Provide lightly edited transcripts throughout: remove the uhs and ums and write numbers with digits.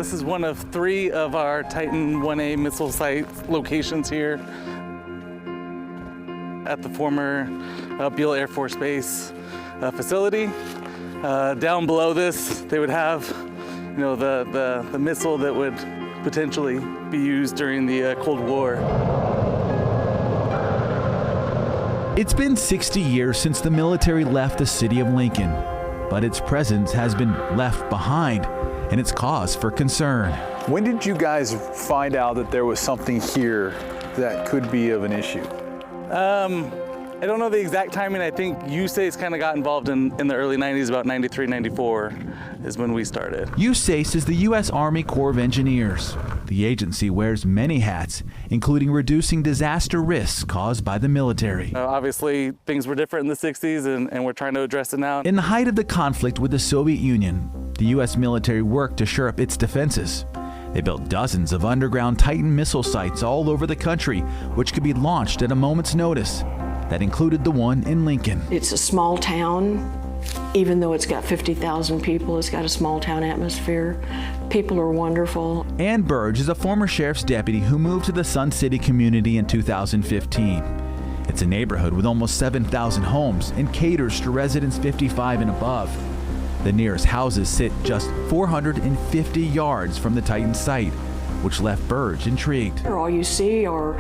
This is one of 3 of our Titan 1A missile site locations here at the former Beale Air Force Base facility. Down below this, they would have, the missile that would potentially be used during the Cold War. It's been 60 years since the military left the city of Lincoln, but its presence has been left behind, and it's cause for concern. When did you guys find out that there was something here that could be of an issue? I don't know the exact timing. I think USACE kind of got involved in the early 90s, about 93, 94 is when we started. USACE is the U.S. Army Corps of Engineers. The agency wears many hats, including reducing disaster risks caused by the military. Obviously, things were different in the 60s, and we're trying to address it now. In the height of the conflict with the Soviet Union, the U.S. military worked to shore up its defenses. They built dozens of underground Titan missile sites all over the country, which could be launched at a moment's notice. That included the one in Lincoln. It's a small town. Even though it's got 50,000 people, it's got a small town atmosphere. People are wonderful. Ann Burge is a former sheriff's deputy who moved to the Sun City community in 2015. It's a neighborhood with almost 7,000 homes and caters to residents 55 and above. The nearest houses sit just 450 yards from the Titan site, which left Burge intrigued. All you see are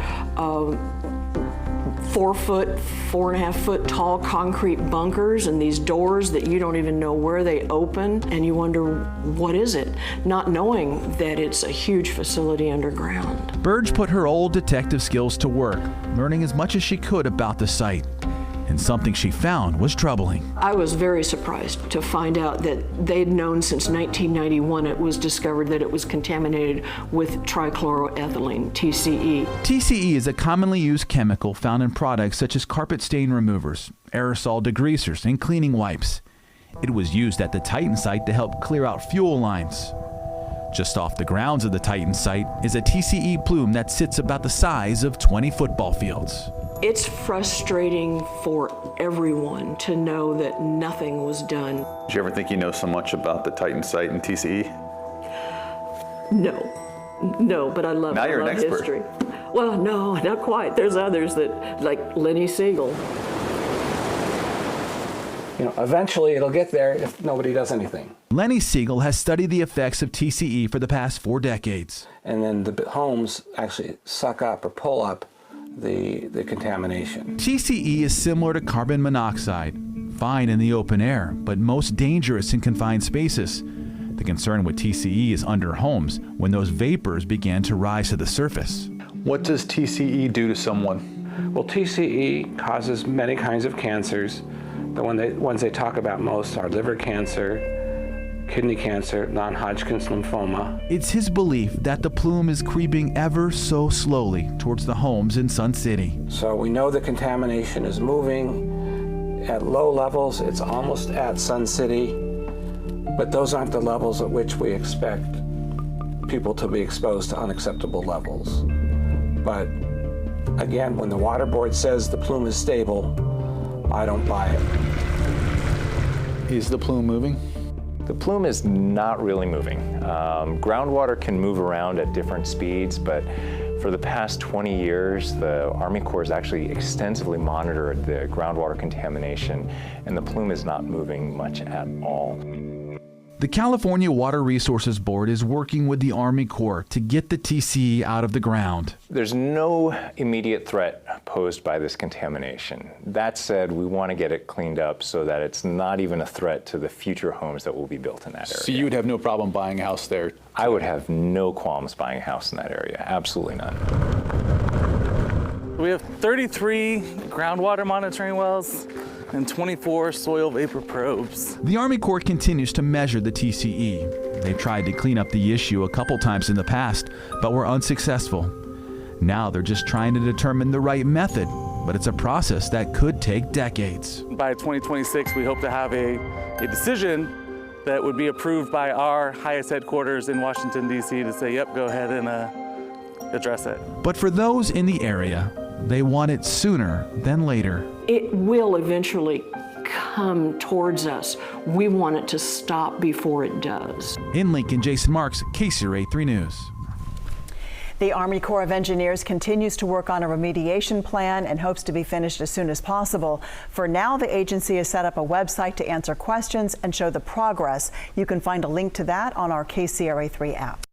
4.5 foot tall concrete bunkers and these doors that you don't even know where they open, and you wonder, what is it? Not knowing that it's a huge facility underground. Burge put her old detective skills to work, learning as much as she could about the site. And something she found was troubling. I was very surprised to find out that they'd known since 1991 it was discovered that it was contaminated with trichloroethylene, TCE. TCE is a commonly used chemical found in products such as carpet stain removers, aerosol degreasers, and cleaning wipes. It was used at the Titan site to help clear out fuel lines. Just off the grounds of the Titan site is a TCE plume that sits about the size of 20 football fields. It's frustrating for everyone to know that nothing was done. Did you ever think you know so much about the Titan site and TCE? No, but I love Now you're an expert. History. Well, no, not quite. There's others that, like Lenny Siegel. Eventually it'll get there if nobody does anything. Lenny Siegel has studied the effects of TCE for the past 4 decades. And then the homes actually suck up or pull up the contamination. TCE is similar to carbon monoxide, fine in the open air, but most dangerous in confined spaces. The concern with TCE is under homes when those vapors began to rise to the surface. What does TCE do to someone? Well, TCE causes many kinds of cancers. The ones they talk about most are liver cancer, kidney cancer, non-Hodgkin's lymphoma. It's his belief that the plume is creeping ever so slowly towards the homes in Sun City. So we know the contamination is moving at low levels. It's almost at Sun City, but those aren't the levels at which we expect people to be exposed to unacceptable levels. But again, when the water board says the plume is stable, I don't buy it. Is the plume moving? The plume is not really moving. Groundwater can move around at different speeds, but for the past 20 years, the Army Corps has actually extensively monitored the groundwater contamination, and the plume is not moving much at all. The California Water Resources Board is working with the Army Corps to get the TCE out of the ground. There's no immediate threat posed by this contamination. That said, we want to get it cleaned up so that it's not even a threat to the future homes that will be built in that area. So you would have no problem buying a house there? I would have no qualms buying a house in that area, absolutely none. We have 33 groundwater monitoring wells and 24 soil vapor probes. The Army Corps continues to measure the TCE. They tried to clean up the issue a couple times in the past, but were unsuccessful. Now they're just trying to determine the right method, but it's a process that could take decades. By 2026, we hope to have a decision that would be approved by our highest headquarters in Washington, D.C. to say, yep, go ahead and address it. But for those in the area, they want it sooner than later. It will eventually come towards us, we want it to stop before it does. In Lincoln, Jason Marks, KCRA 3 News. The Army Corps of Engineers continues to work on a remediation plan and hopes to be finished as soon as possible. For now, the agency has set up a website to answer questions and show the progress. You can find a link to that on our KCRA 3 app.